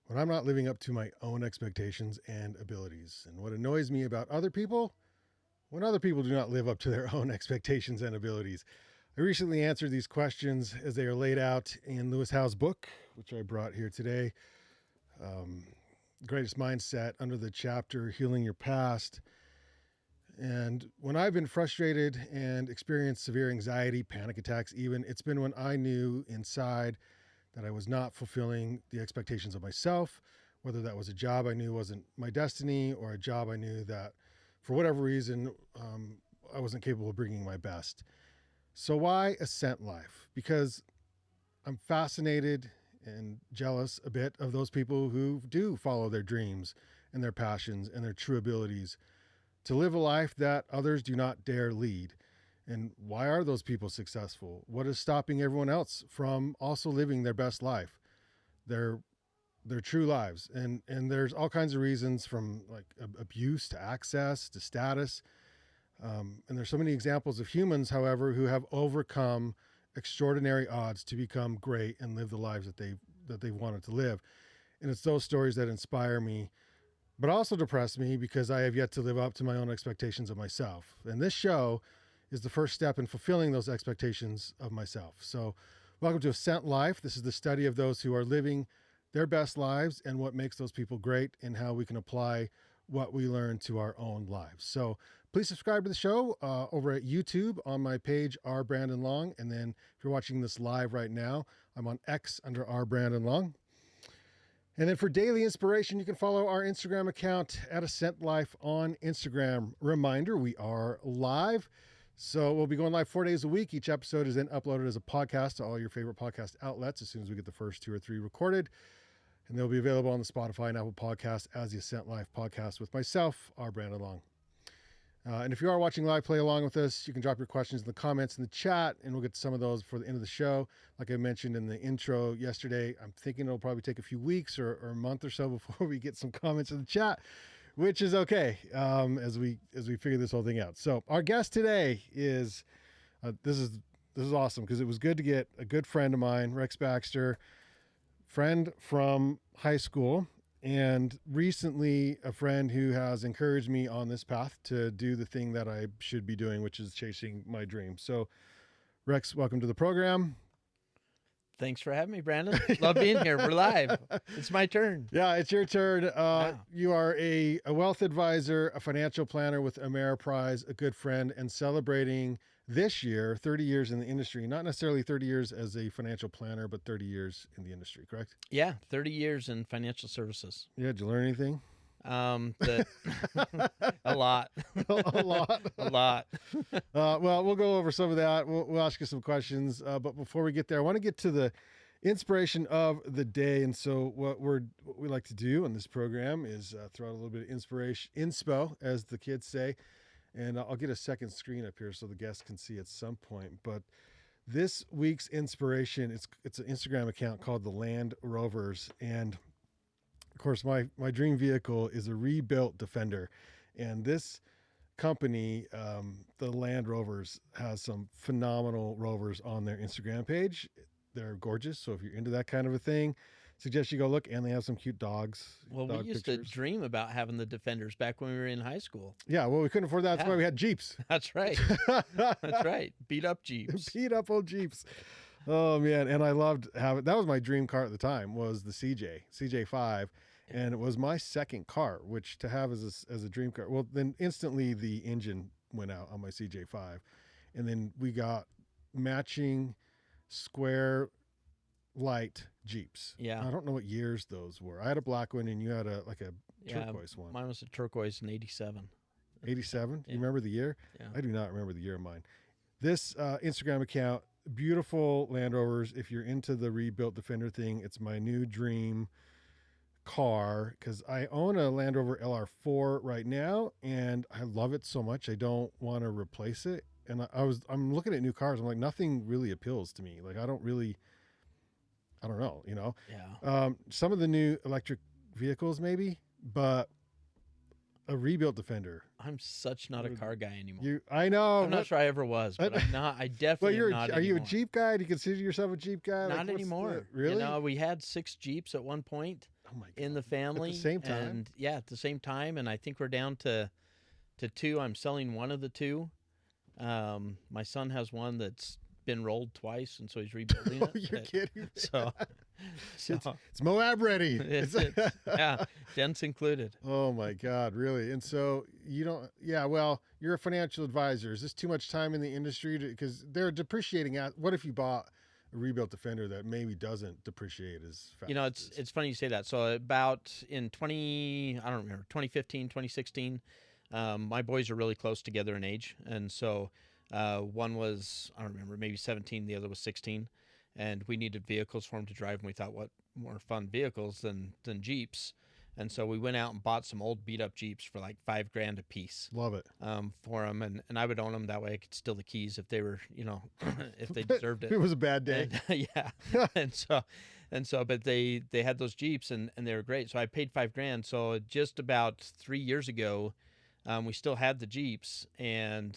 when I'm not living up to my own expectations and abilities. And what annoys me about other people, when other people do not live up to their own expectations and abilities. I recently answered these questions as they are laid out in Lewis Howe's book, which I brought here today, Greatest Mindset, under the chapter Healing Your Past. And when I've been frustrated and experienced severe anxiety, panic attacks even, it's been when I knew inside that I was not fulfilling the expectations of myself, whether that was a job I knew wasn't my destiny or a job I knew that for whatever reason I wasn't capable of bringing my best. So why Ascent Life? Because I'm fascinated and jealous a bit of those people who do follow their dreams and their passions and their true abilities to live a life that others do not dare lead. And why are those people successful? What is stopping everyone else from also living their best life, their true lives? And there's all kinds of reasons, from like abuse to access to status. And there's so many examples of humans, however, who have overcome extraordinary odds to become great and live the lives that they wanted to live. And it's those stories that inspire me, but also depress me because I have yet to live up to my own expectations of myself. And this show is the first step in fulfilling those expectations of myself. So welcome to Ascent Life. This is the study of those who are living their best lives and what makes those people great and how we can apply what we learn to our own lives. So please subscribe to the show over at YouTube on my page, R. Brandon Long. And then if you're watching this live right now, I'm on X under R. Brandon Long. And then for daily inspiration, you can follow our Instagram account at Ascent Life on Instagram. Reminder, we are live. So we'll be going live 4 days a week. Each episode is then uploaded as a podcast to all your favorite podcast outlets as soon as we get the first 2 or 3 recorded. And they'll be available on the Spotify and Apple podcast as the Ascent Life podcast with myself, R. Brandon Long. And if you are watching live, play along with us. You can drop your questions in the comments in the chat, and we'll get to some of those for the end of the show. Like I mentioned in the intro yesterday, I'm thinking it'll probably take a few weeks or a month or so before we get some comments in the chat, which is okay as we figure this whole thing out. So our guest today is this is awesome because it was good to get a good friend of mine, Rex Baxter, friend from high school, and recently a friend who has encouraged me on this path to do the thing that I should be doing, which is chasing my dream. So Rex, welcome to the program. Thanks for having me, Brandon. Love being here. We're live. It's my turn. Yeah, it's your turn. Wow. You are a wealth advisor, a financial planner with Ameriprise, a good friend, and celebrating this year 30 years in the industry. Not necessarily 30 years as a financial planner, but 30 years in the industry, correct? Yeah, 30 years in financial services. Yeah, did you learn anything? A lot. A lot. A lot. Well, we'll go over some of that. We'll ask you some questions. But before we get there, I want to get to the inspiration of the day. And so what we like to do on this program is throw out a little bit of inspiration, inspo, as the kids say. And I'll get a second screen up here so the guests can see at some point. But this week's inspiration, it's an Instagram account called the Land Rovers. And of course, my dream vehicle is a rebuilt Defender. And this company, the Land Rovers, has some phenomenal rovers on their Instagram page. They're gorgeous. So if you're into that kind of a thing, suggest you go look. And they have some cute dogs. Well, dog we used pictures. to dream about having the Defenders back when we were in high school. Yeah, well, we couldn't afford that. That's Yeah. why we had Jeeps. That's right. That's right. Beat up Jeeps. Beat up old Jeeps. Oh man, and I loved having that was my dream car at the time was the CJ5, and it was my second car, which to have as a dream car. Well, then instantly the engine went out on my CJ5, and then we got matching square light Jeeps. Yeah. I don't know what years those were. I had a black one, and you had a Yeah, turquoise one. Mine was a turquoise in 87. 87. Yeah. You remember the year? Yeah. I do not remember the year of mine. This Instagram account, beautiful Land Rovers. If you're into the rebuilt Defender thing, it's my new dream car because I own a Land Rover LR4 right now, and I love it so much. I don't want to replace it. And I'm looking at new cars. I'm like, nothing really appeals to me. Like, I don't know, you know. Yeah. Some of the new electric vehicles maybe, but a rebuilt Defender. I'm such not a car guy anymore. I know. I'm not sure I ever was, but I'm not. I definitely am not Are you a anymore. Jeep guy? Do you consister yourself a Jeep guy? Not anymore. Really? You know, we had 6 Jeeps at one point. Oh Oh my in God. the family. At the same time? And yeah, at the same time. And I think we're down to two. I'm selling one of the two. My son has one that's been rolled twice, and so he's rebuilding Oh, it. you're kidding. So, It's, it's Moab ready. it's yeah, dents included. Oh my God, really? And so you don't, yeah, well, you're a financial advisor. Is this too much time in the industry? Because they're depreciating at, what if you bought a rebuilt Defender that maybe doesn't depreciate as fast? You know, it's funny you say that. So about in 2015, 2016, my boys are really close together in age. And so one was, I don't remember, maybe 17, the other was 16. And we needed vehicles for them to drive. And we thought, what more fun vehicles than Jeeps? And so we went out and bought some old beat up Jeeps for like $5,000 a piece. Love it. For them. And I would own them. That way I could steal the keys if they were, if they deserved it. It was a bad day. And, yeah. But they had those Jeeps and they were great. So I paid $5,000. So just about 3 years ago, we still had the Jeeps, and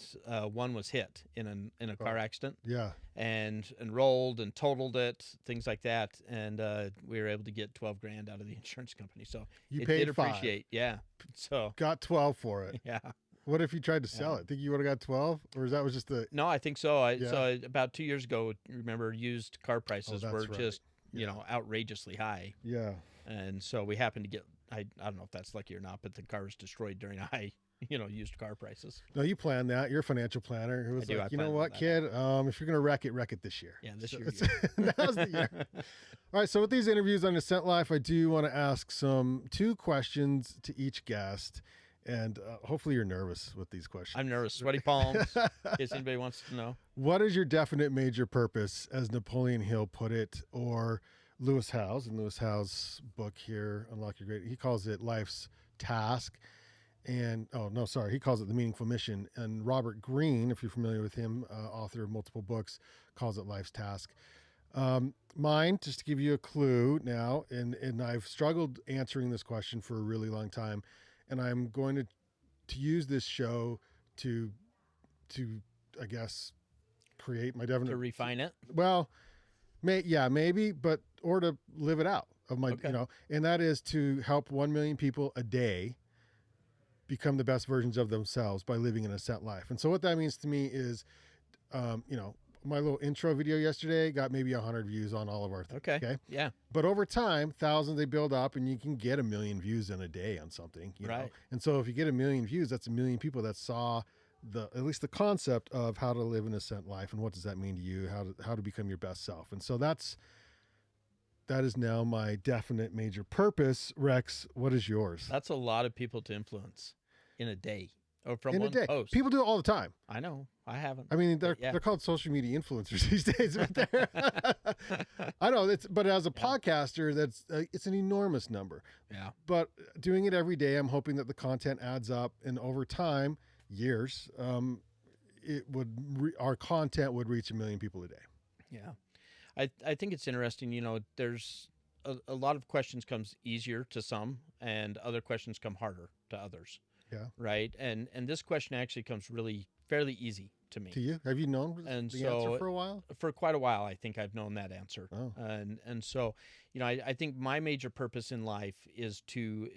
one was hit in a car accident. Yeah. And rolled and totaled it, things like that, and we were able to get $12,000 out of the insurance company. So You it paid did $5,000. appreciate, yeah. So Got 12 for it. yeah. What if you tried to sell it? Think you would have got 12, or is that was just the? No, I think so. Yeah. So about 2 years ago, remember, used car prices that's were right. just Yeah. outrageously high, Yeah. and so we happened to get. I don't know if that's lucky or not, but the car was destroyed during high used car prices. No, you planned that. You're a financial planner who was I do. like, I you know planned what, that. kid? If you're gonna wreck it this year. Yeah, this So year. Now's the year. All right. So with these interviews on Ascent Life, I do want to ask two questions to each guest, and hopefully you're nervous with these questions. I'm nervous, sweaty palms. In case anybody wants to know. What is your definite major purpose, as Napoleon Hill put it, or Lewis Howes in Lewis Howes' book here, Unlock Your Great? He calls it life's task. And he calls it the meaningful mission. And Robert Greene, if you're familiar with him, author of multiple books, calls it life's task. Mine, just to give you a clue now, and I've struggled answering this question for a really long time, and I'm going to use this show to I guess create my definite, To refine it. well, maybe, but or to live it out of my, Okay. And that is to help 1 million people a day become the best versions of themselves by living an Ascent life. And so what that means to me is, my little intro video yesterday got maybe 100 views on all of our things. Okay. Yeah. But over time, thousands, they build up, and you can get 1 million views in a day on something, you know? Right. And so if you get 1 million views, that's 1 million people that saw at least the concept of how to live an Ascent life and what does that mean to you, how to become your best self. And so that is now my definite major purpose. Rex, what is yours? That's a lot of people to influence in a day or from In a one day. post. People do it all the time. I know. I haven't. I mean, they're called social media influencers these days. I know but as a podcaster, that's it's an enormous number. Yeah. But doing it every day, I'm hoping that the content adds up, and over time, years, our content would reach 1 million people a day. Yeah. I think it's interesting. There's a lot of questions comes easier to some, and other questions come harder to others. Yeah. Right. And this question actually comes really fairly easy to me. To you, have you known the answer for a while? For quite a while, I think I've known that answer. Oh. And so, I think my major purpose in life is to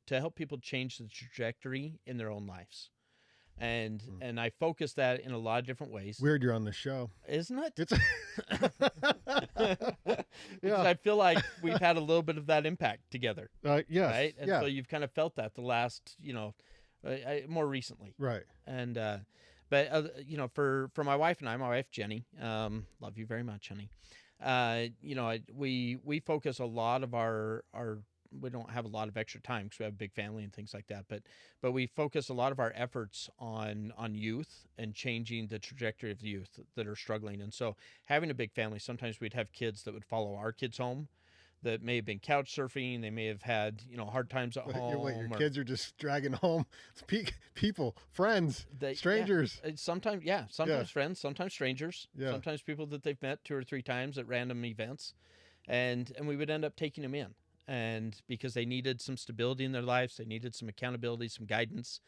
help people change the trajectory in their own lives. And I focus that in a lot of different ways. Weird you're on the show. Isn't it? It's Because I feel like we've had a little bit of that impact together. yes. Right. And so you've kind of felt that the last, more recently. Right. And, but for my wife and I, my wife, Jenny, love you very much, honey. We focus a lot of our, we don't have a lot of extra time because we have a big family and things like that. But we focus a lot of our efforts on youth and changing the trajectory of the youth that are struggling. And so having a big family, sometimes we'd have kids that would follow our kids home that may have been couch surfing. They may have had, hard times at home. Your kids are just dragging home people, friends, strangers. Yeah, sometimes friends, sometimes strangers, sometimes people that they've met 2 or 3 times at random events. And we would end up taking them in. And because they needed some stability in their lives, they needed some accountability, some guidance,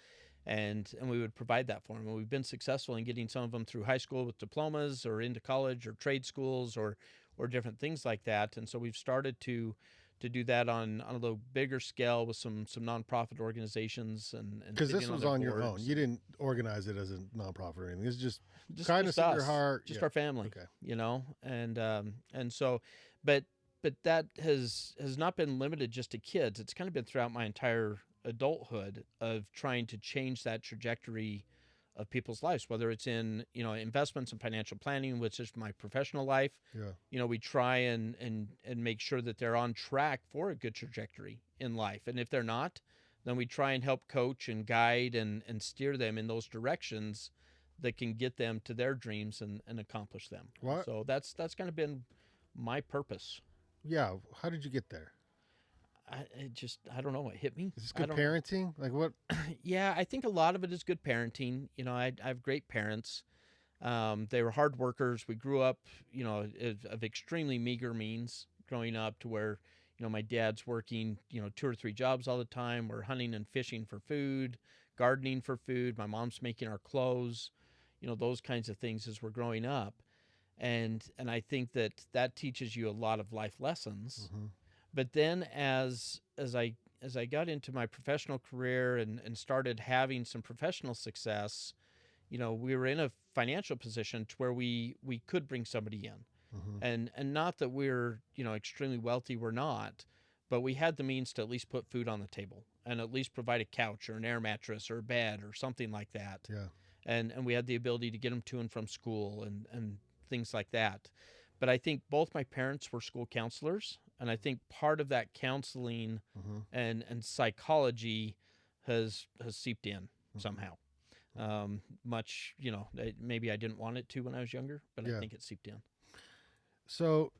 and we would provide that for them. And we've been successful in getting some of them through high school with diplomas, or into college or trade schools, or different things like that. And so we've started to to do that on a little bigger scale with some nonprofit organizations and Because sitting this on was their on your own. boards. You didn't organize it as a nonprofit or anything. It's just Just kindness in your us, heart. just Yeah. our family, Okay. and so, but that has not been limited just to kids. It's kind of been throughout my entire adulthood of trying to change that trajectory of people's lives, whether it's in investments and financial planning, which is my professional life. Yeah. We try and make sure that they're on track for a good trajectory in life, and if they're not, then we try and help coach and guide and steer them in those directions that can get them to their dreams and accomplish them. And What? so that's kind of been my purpose. Yeah. How did you get there? I don't know, it hit me. Is this I good don't know. parenting? Like what? Yeah, I think a lot of it is good parenting. I have great parents. They were hard workers. We grew up, of extremely meager means growing up, to where, my dad's working, 2 or 3 jobs all the time. We're hunting and fishing for food, gardening for food. My mom's making our clothes, those kinds of things as we're growing up. And I think that teaches you a lot of life lessons. Mm-hmm. But then as I got into my professional career and started having some professional success, we were in a financial position to where we could bring somebody in. Mm-hmm. And not that we're, extremely wealthy, we're not, but we had the means to at least put food on the table and at least provide a couch or an air mattress or a bed or something like that. Yeah. And we had the ability to get them to and from school and things like that. But I think both my parents were school counselors, and I think part of that counseling Mm-hmm. and psychology has seeped in somehow. Much, maybe I didn't want it to when I was younger, but Yeah. I think it seeped in. So,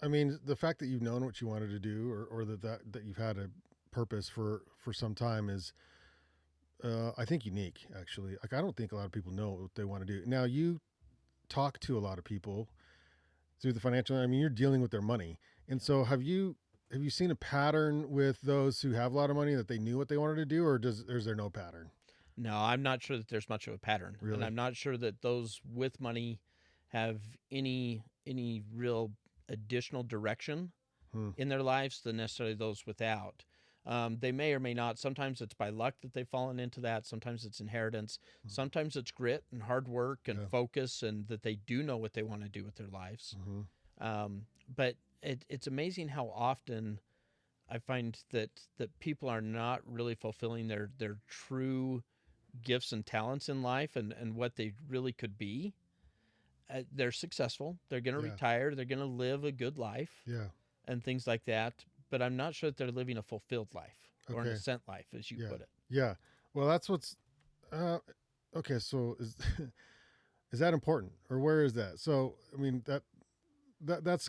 I mean, the fact that you've known what you wanted to do, or that you've had a purpose for some time is, I think, unique. Actually, like I don't think a lot of people know what they want to do. Now, you talk to a lot of people through the financial. I mean, you're dealing with their money, and so have you seen a pattern with those who have a lot of money that they knew what they wanted to do, or is there no pattern? No, I'm not sure that there's much of a pattern, and Really? I'm not sure that those with money have any real additional direction Hmm. in their lives than necessarily those without. They may or may not. Sometimes it's by luck that they've fallen into that. Sometimes it's inheritance. Sometimes it's grit and hard work and Yeah. focus, and that they do know what they want to do with their lives. Mm-hmm. But it's amazing how often I find that people are not really fulfilling their true gifts and talents in life and what they really could be. They're successful. They're going to Yeah. retire. They're going to live a good life Yeah. and things like that. But I'm not sure that they're living a fulfilled life or an Okay. ascent life, as you Yeah. put it. Yeah. Well, that's what's. Okay. So is is that important, or where is that? So I mean that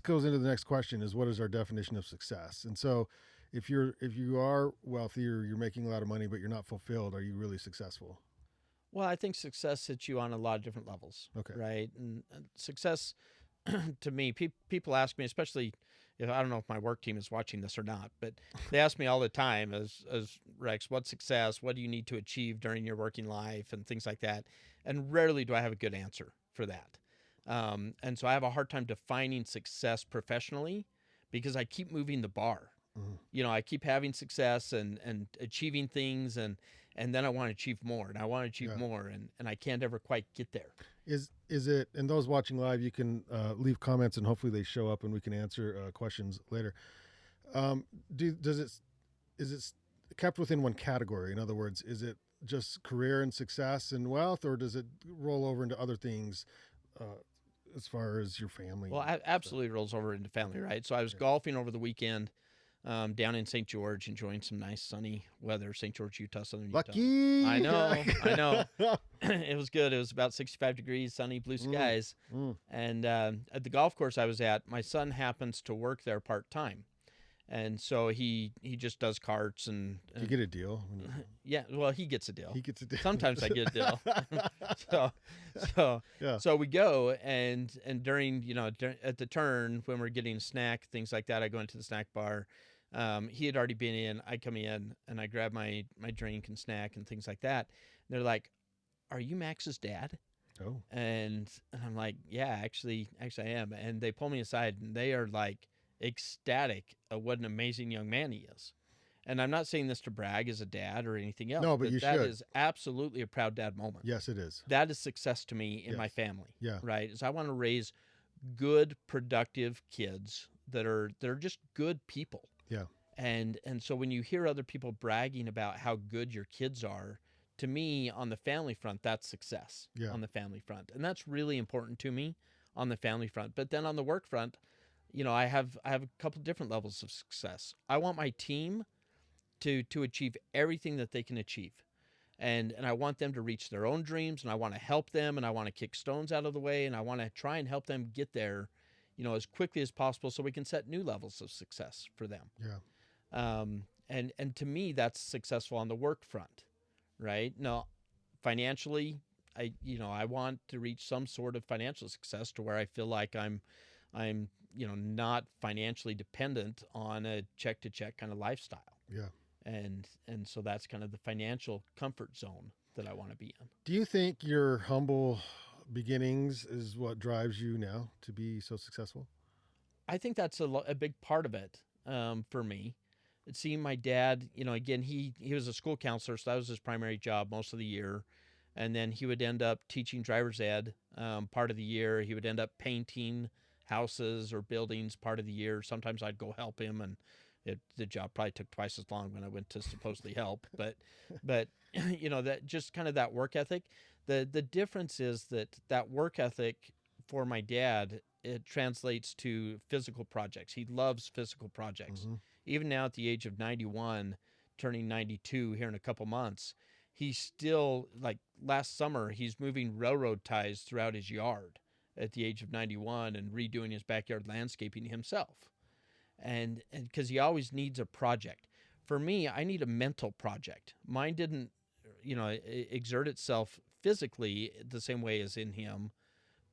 goes into the next question: is what is our definition of success? And so, if you are wealthy or you're making a lot of money but you're not fulfilled, are you really successful? Well, I think success hits you on a lot of different levels, Okay. right? And success, to me, people ask me, especially if I don't know if my work team is watching this or not, but they ask me all the time, as Rex, what's success? What do you need to achieve during your working life and things like that? And rarely do I have a good answer for that. And so I have a hard time defining success professionally because I keep moving the bar. Mhm. I keep having success and achieving things, and then I want to achieve more, and I want to achieve Yeah. more, and I can't ever quite get there. Is it? And those watching live, you can leave comments and hopefully they show up and we can answer questions later. Um, is it kept within one category? In other words, is it just career and success and wealth, or does it roll over into other things as far as your family? Well, absolutely rolls over into family, right? So I was golfing over the weekend down in St. George, enjoying some nice sunny weather. St. George, Utah, southern Utah. Lucky. I know. It was good. It was about 65 degrees, sunny, blue skies. And at the golf course I was at, my son happens to work there part time. And so he just does carts and You get a deal. yeah, well, he gets a deal. He gets a deal. Sometimes I get a deal. Yeah. So we go and during at the turn when we're getting a snack, things like that, I go into the snack bar. He had already been in. I come in and I grab my drink and snack and things like that. And they're like, "Are you Max's dad?" Oh. And I'm like, "Yeah, actually I am." And they pull me aside and they are like ecstatic at what an amazing young man he is. And I'm not saying this to brag as a dad or anything else, No, but but you that should. is absolutely a proud dad moment. Yes, it is. That is success to me in my Yes. family, Yeah. right? Is I want to raise good, productive kids that are just good people. Yeah. And so when you hear other people bragging about how good your kids are, to me on the family front, that's success Yeah. on the family front. And that's really important to me on the family front. But then on the work front, I have a couple different levels of success. I want my team to achieve everything that they can achieve. And I want them to reach their own dreams, and I want to help them, and I want to kick stones out of the way, and I want to try and help them get there, as quickly as possible so we can set new levels of success for them. Yeah. And to me, that's successful on the work front, right? Now, financially, I want to reach some sort of financial success to where I feel like I'm not financially dependent on a check to check kind of lifestyle. Yeah. And so that's kind of the financial comfort zone that I want to be in. Do you think your humble beginnings is what drives you now to be so successful? I think that's a big part of it for me. Seeing my dad, again, he was a school counselor, so that was his primary job most of the year. And then he would end up teaching driver's ed part of the year. He would end up painting houses or buildings part of the year. Sometimes I'd go help him, and the job probably took twice as long when I went to supposedly help. But that just kind of that work ethic. The difference is that work ethic for my dad, it translates to physical projects. He loves physical projects. Mm-hmm. Even now at the age of 91, turning 92 here in a couple months, he's still, like last summer, he's moving railroad ties throughout his yard at the age of 91 and redoing his backyard landscaping himself. And because he always needs a project. For me, I need a mental project. Mine didn't, exert itself physically the same way as in him.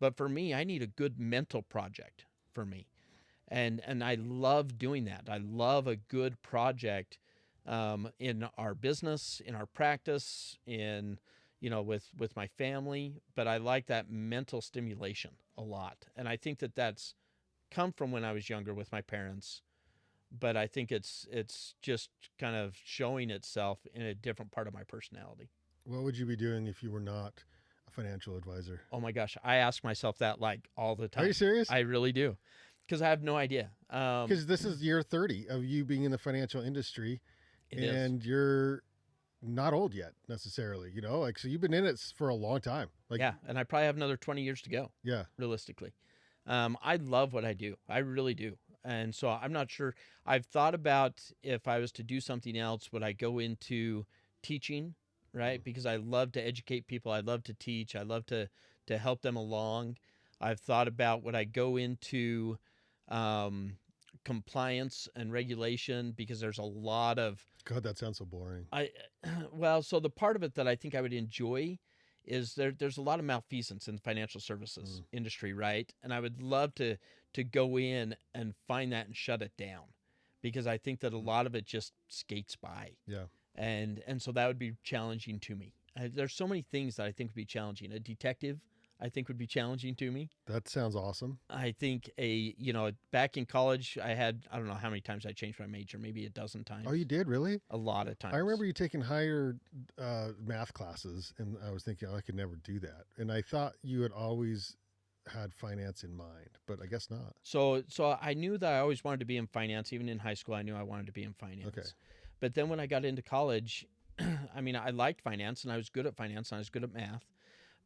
But for me, I need a good mental project for me. And I love doing that. I love a good project in our business, in our practice, with my family. But I like that mental stimulation a lot. And I think that's come from when I was younger with my parents. But I think it's just kind of showing itself in a different part of my personality. What would you be doing if you were not a financial advisor? Oh my gosh, I ask myself that like all the time. Are you serious? I really do, because I have no idea. Because this is year 30 of you being in the financial industry, and is. you're not old yet necessarily. So you've been in it for a long time. Yeah, and I probably have another 20 years to go. Yeah, realistically. I love what I do. I really do. And so I'm not sure. I've thought about if I was to do something else, would I go into teaching, right? Because I love to educate people. I love to teach. I love to help them along. I've thought about would I go into compliance and regulation, because there's a lot of God, that sounds so boring. So the part of it that I think I would enjoy is there's a lot of malfeasance in the financial services industry, right? And I would love to go in and find that and shut it down, because I think that a lot of it just skates by. Yeah. And so that would be challenging to me. There's so many things that I think would be challenging. A detective, I think, would be challenging to me. That sounds awesome. I think back in college, I don't know how many times I changed my major, maybe a dozen times. Oh, you did? Really? A lot of times. I remember you taking higher math classes, and I was thinking, I could never do that. And I thought you had always had finance in mind, but I guess not. So I knew that I always wanted to be in finance. Even in high school, I knew I wanted to be in finance. Okay. But then when I got into college, I liked finance, and I was good at finance, and I was good at math.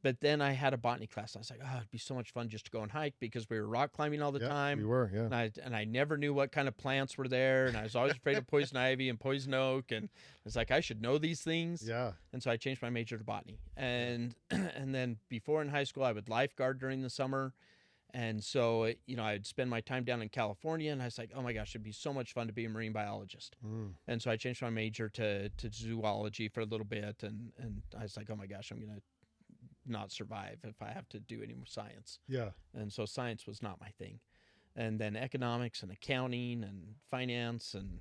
But then I had a botany class. I was like, it'd be so much fun just to go and hike, because we were rock climbing all the time. We were, yeah. And I never knew what kind of plants were there, and I was always afraid of poison ivy and poison oak, and I was like, I should know these things. Yeah. And so I changed my major to botany. And then before in high school, I would lifeguard during the summer. And so, I'd spend my time down in California, and I was like, oh my gosh, it'd be so much fun to be a marine biologist. And so I changed my major to zoology for a little bit, and I was like, oh my gosh, I'm going to not survive if I have to do any more science. Yeah. And so science was not my thing. And then economics and accounting and finance and,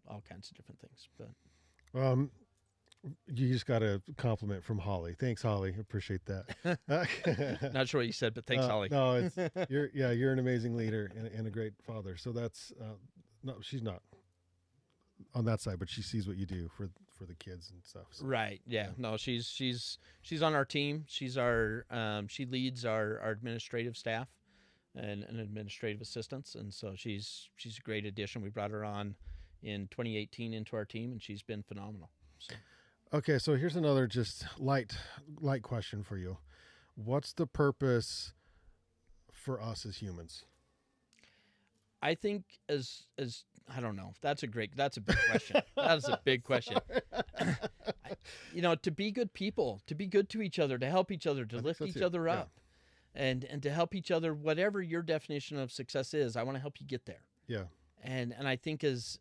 all kinds of different things. But You just got a compliment from Holly. Thanks, Holly. Appreciate that. Not sure what you said, but thanks, Holly. No, you're an amazing leader and a great father. So that's no, she's not on that side, but she sees what you do for the kids and stuff. So. Right. Yeah. No, she's on our team. She's our she leads our administrative staff and administrative assistants, and so she's a great addition. We brought her on in 2018 into our team, and she's been phenomenal. So. Okay, so here's another just light question for you. What's the purpose for us as humans? I think as I don't know. That's a big question. That is a big question. To be good people, to be good to each other, to help each other, to lift each other up, and to help each other, whatever your definition of success is. I want to help you get there. Yeah. And I think as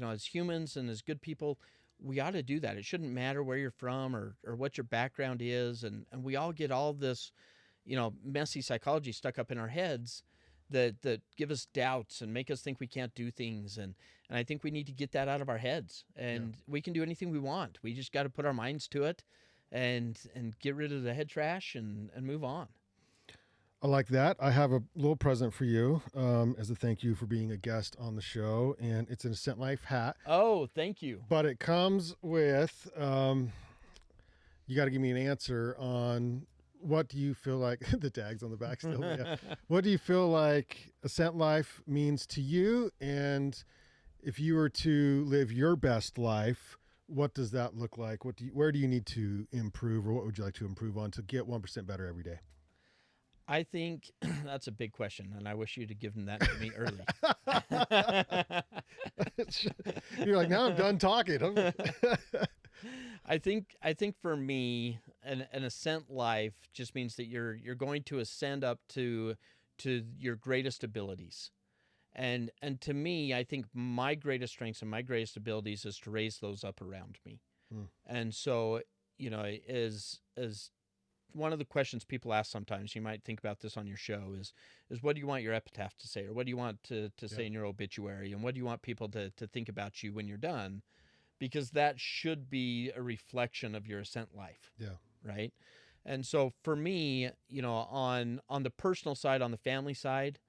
as humans and as good people, we ought to do that. It shouldn't matter where you're from or what your background is, and we all get all this, messy psychology stuck up in our heads that give us doubts and make us think we can't do things. And I think we need to get that out of our heads. And we can do anything we want. We just got to put our minds to it and get rid of the head trash and move on. I like that. I have a little present for you as a thank you for being a guest on the show. And it's an Ascent Life hat. Oh, thank you. But it comes with, you got to give me an answer on what do you feel like, the tag's on the back still. Yeah. What do you feel like Ascent Life means to you? And if you were to live your best life, what does that look like? Where do you need to improve, or what would you like to improve on to get 1% better every day? I think that's a big question, and I wish you'd have given that to me early. You're like, now I'm done talking. I think for me, an ascent life just means that you're going to ascend up to your greatest abilities. And to me, I think my greatest strengths and my greatest abilities is to raise those up around me. And so, as one of the questions people ask sometimes, you might think about this on your show, is what do you want your epitaph to say, or what do you want to say in your obituary, and what do you want people to think about you when you're done? Because that should be a reflection of your ascent life. Yeah. Right. And so for me, on the personal side, on the family side,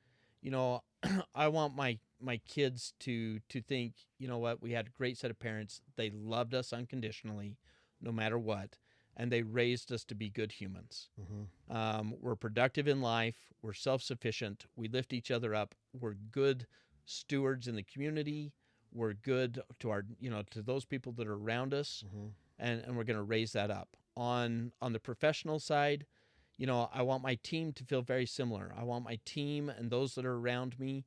I want my kids to think, what, we had a great set of parents. They loved us unconditionally, no matter what. And they raised us to be good humans. Mm-hmm. We're productive in life. We're self-sufficient. We lift each other up. We're good stewards in the community. We're good to our, to those people that are around us. Mm-hmm. And we're going to raise that up. On the professional side, I want my team to feel very similar. I want my team and those that are around me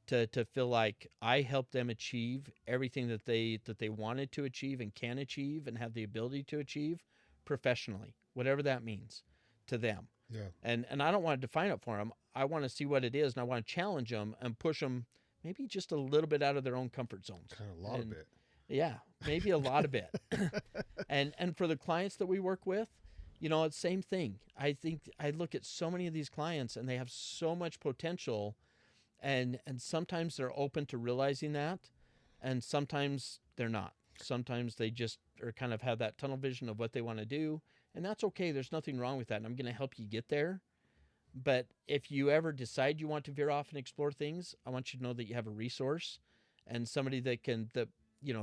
to feel like I help them achieve everything that they wanted to achieve and can achieve and have the ability to achieve professionally, whatever that means to them. Yeah. And I don't want to define it for them. I want to see what it is, and I want to challenge them and push them maybe just a little bit out of their own comfort zones. Kind of a lot of it. Yeah, maybe a lot of it. And for the clients that we work with, it's the same thing. I think I look at so many of these clients and they have so much potential, and sometimes they're open to realizing that, and sometimes they're not. Sometimes they just are kind of have that tunnel vision of what they want to do, and that's okay. There's nothing wrong with that, and I'm going to help you get there. But if you ever decide you want to veer off and explore things, I want you to know that you have a resource and somebody that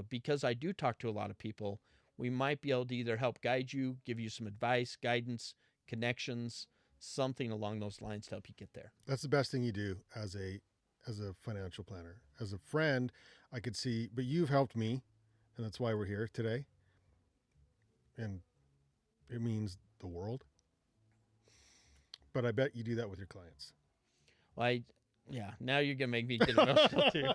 because I do talk to a lot of people, we might be able to either help guide you, give you some advice, guidance, connections, something along those lines to help you get there. That's the best thing you do as a financial planner. As a friend, I could see, but you've helped me, and that's why we're here today. And it means the world. But I bet you do that with your clients. Well, now you're going to make me get emotional too.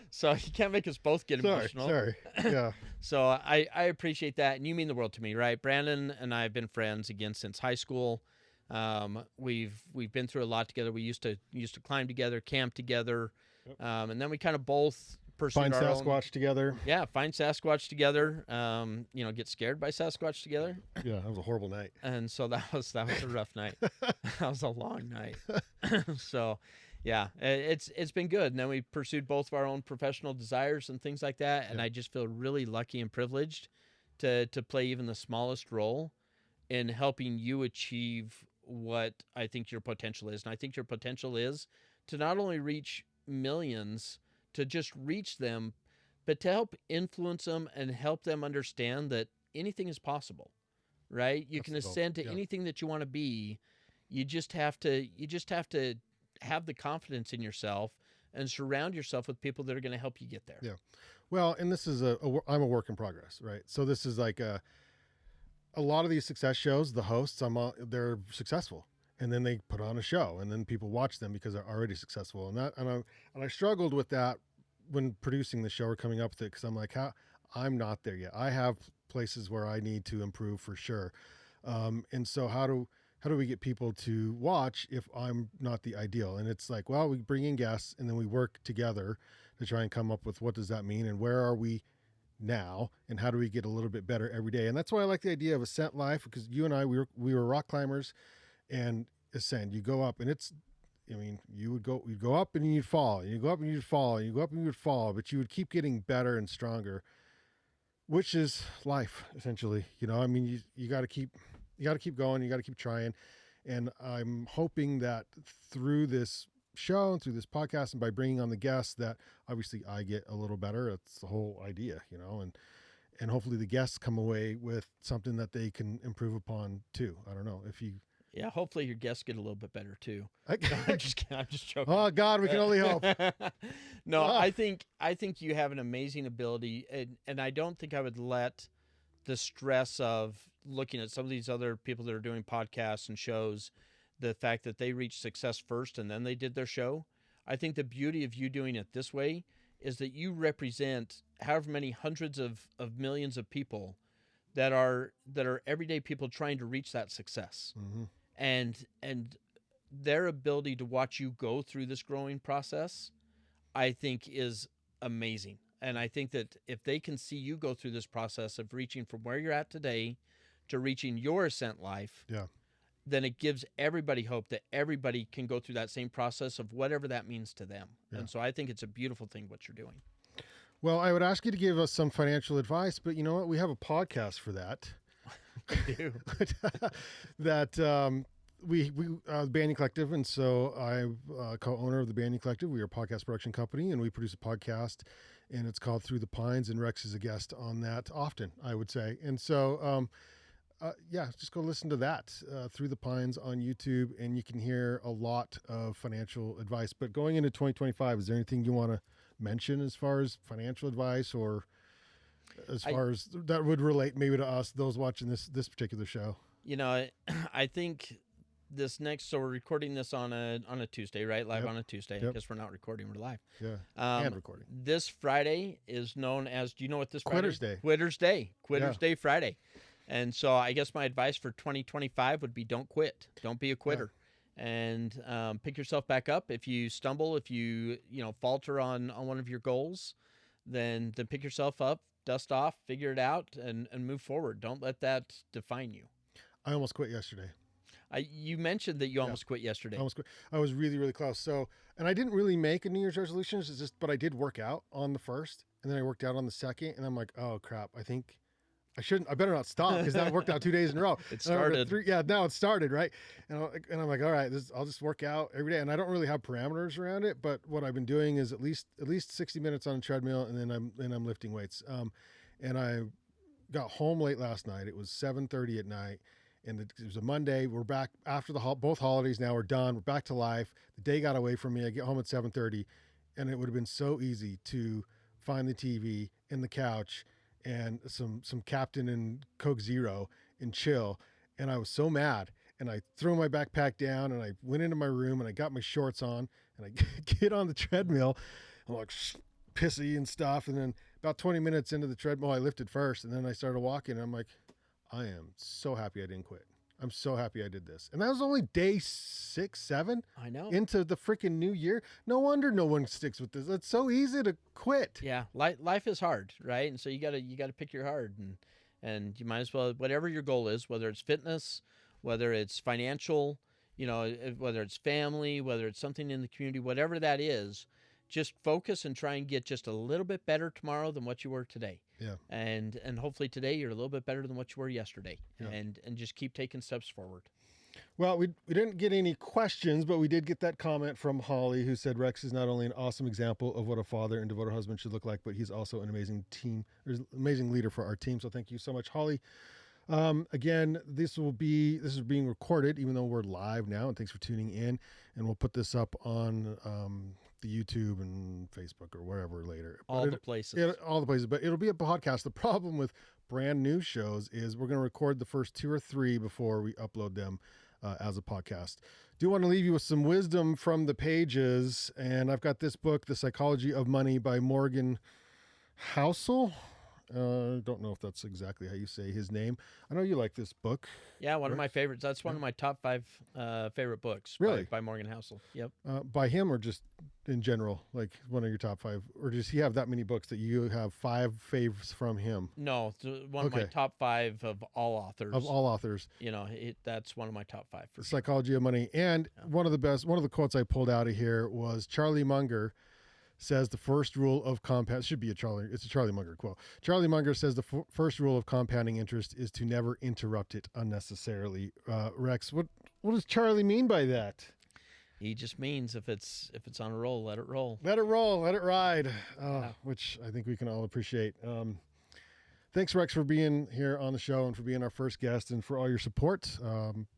So you can't make us both get emotional. Sorry. Yeah. So I appreciate that. And you mean the world to me, right? Brandon and I have been friends again since high school. We've been through a lot together. We used to climb together, camp together. Yep. And then we kind of both pursued find our Sasquatch together. Yeah, find Sasquatch together. Get scared by Sasquatch together. Yeah, that was a horrible night. And so that was a rough night. That was a long night. So, yeah, it's been good. And then we pursued both of our own professional desires and things like that. And I just feel really lucky and privileged to play even the smallest role in helping you achieve what I think your potential is. And I think your potential is to not only reach millions, to just reach them, but to help influence them and help them understand that anything is possible, right? You That's can the goal. ascend to Yeah. anything that you want to be. You just have to have the confidence in yourself and surround yourself with people that are going to help you get there. Yeah. Well, and this is I'm a work in progress, right? So this is like a lot of these success shows, the hosts, they're successful, and then they put on a show, and then people watch them because they're already successful, and I struggled with that when producing the show or coming up with it, because I'm like, I'm not there yet. I have places where I need to improve for sure, and so how do we get people to watch if I'm not the ideal? And it's like, well, we bring in guests and then we work together to try and come up with what does that mean and where are we now and how do we get a little bit better every day. And that's why I like the idea of Ascent Life, because you and I, we were rock climbers, and ascend, you go up, and it's, I mean, you'd go up and you'd fall, and you go up and you'd fall, and you go up and you'd fall, but you would keep getting better and stronger, which is life essentially. I mean, you got to keep going, you got to keep trying. And I'm hoping that through this show and through this podcast and by bringing on the guests that obviously I get a little better. That's the whole idea, and hopefully the guests come away with something that they can improve upon too. I don't know if you. Yeah, hopefully your guests get a little bit better too. I, No, I'm just kidding. I'm just joking. oh God, we can only hope. No, Ah. I think you have an amazing ability, and I don't think I would let the stress of looking at some of these other people that are doing podcasts and shows, the fact that they reached success first and then they did their show. I think the beauty of you doing it this way is that you represent however many hundreds of millions of people that are everyday people trying to reach that success. Mm-hmm. And their ability to watch you go through this growing process, I think, is amazing. And I think that if they can see you go through this process of reaching from where you're at today to reaching your Ascent Life, Yeah. then it gives everybody hope that everybody can go through that same process of whatever that means to them. Yeah. And so I think it's a beautiful thing what you're doing. Well, I would ask you to give us some financial advice, but you know what? We have a podcast for that. We do. That we Banyan Collective, and so I'm co-owner of the Banyan Collective. We are a podcast production company, and we produce a podcast, and it's called Through the Pines, and Rex is a guest on that often, I would say. And so, yeah, just go listen to that, Through the Pines on YouTube, and you can hear a lot of financial advice. But going into 2025, is there anything you want to mention as far as financial advice, or as far as that would relate maybe to us, those watching this particular show? I think this next, so we're recording this on a Tuesday, right? Live on a Tuesday. Yep. I guess we're not recording, we're live. Yeah, and recording. This Friday is known as, do you know what this Quitter's Friday? Day. Quitter's Day. Quitter's Day Friday. And so I guess my advice for 2025 would be don't quit. Don't be a quitter. And pick yourself back up. If you stumble, if you falter on one of your goals, then pick yourself up, dust off, figure it out, and move forward. Don't let that define you. I almost quit yesterday. You mentioned that you almost quit yesterday. I almost quit. I was really, really close. So, and I didn't really make a New Year's resolution. It's just, but I did work out on the 1st, and then I worked out on the 2nd, and I'm like, oh crap, I think I better not stop, because that worked out 2 days in a row. It started. Now it started, right? And I'm like, all right, I'll just work out every day. And I don't really have parameters around it, but what I've been doing is at least 60 minutes on a treadmill, and then I'm lifting weights. And I got home late last night. It was 7:30 at night, and it was a Monday. We're back after both holidays. Now we're done. We're back to life. The day got away from me. I get home at 7:30, and it would have been so easy to find the TV and the couch and some Captain and Coke Zero and chill. And I was so mad, and I threw my backpack down, and I went into my room, and I got my shorts on, and I get on the treadmill. I'm like pissy and stuff. And then about 20 minutes into the treadmill, I lifted first, and then I started walking, and I'm like, I am so happy I didn't quit. I'm so happy I did this. And that was only day 6, 7 I know. into the freaking new year. No wonder no one sticks with this. It's so easy to quit. Yeah, life is hard, right? And so you gotta pick your hard, and you might as well, whatever your goal is, whether it's fitness, whether it's financial, whether it's family, whether it's something in the community, whatever that is, just focus and try and get just a little bit better tomorrow than what you were today. Yeah. And hopefully today you're a little bit better than what you were yesterday. Yeah. And just keep taking steps forward. Well, we didn't get any questions, but we did get that comment from Holly, who said Rex is not only an awesome example of what a father and devoted husband should look like, but he's also an amazing amazing leader for our team. So thank you so much, Holly. Again, this is being recorded, even though we're live now, and thanks for tuning in. And we'll put this up on the YouTube and Facebook or wherever later. All the places. All the places, but it'll be a podcast. The problem with brand new shows is we're going to record the first 2 or 3 before we upload them as a podcast. Do want to leave you with some wisdom from the pages, and I've got this book, The Psychology of Money by Morgan Housel. Don't know if that's exactly how you say his name. I know you like this book. Yeah, one of my favorites. That's one of my top 5 favorite books. Really? By Morgan Housel. Yep. By him, or just in general, like one of your top 5, or does he have that many books that you have 5 faves from him? No, one of my top 5 of all authors. Of all authors. You know, that's one of my top 5 for sure. Psychology of Money. And one of the quotes I pulled out of here was Charlie Munger says the first rule of compound should be it's a Charlie Munger quote. Charlie Munger says the first rule of compounding interest is to never interrupt it unnecessarily. Rex, what does Charlie mean by that? He just means if it's on a roll, let it roll. Let it roll, let it ride, which I think we can all appreciate. Thanks, Rex, for being here on the show and for being our first guest and for all your support.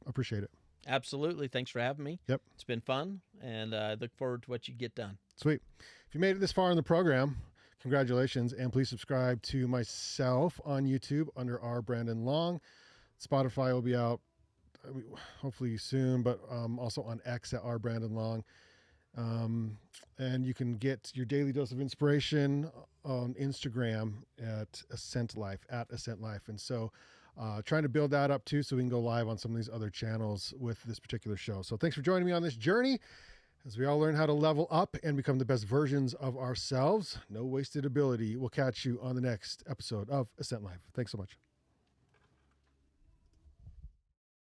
Appreciate it. Absolutely. Thanks for having me. Yep. It's been fun, and I look forward to what you get done. Sweet. If you made it this far in the program, congratulations, and please subscribe to myself on YouTube under R. Brandon Long. Spotify will be out hopefully soon, but also on X at R. Brandon Long. And you can get your daily dose of inspiration on Instagram at Ascent Life, And so trying to build that up too so we can go live on some of these other channels with this particular show. So thanks for joining me on this journey as we all learn how to level up and become the best versions of ourselves. No wasted ability. We'll catch you on the next episode of Ascent Life. Thanks so much.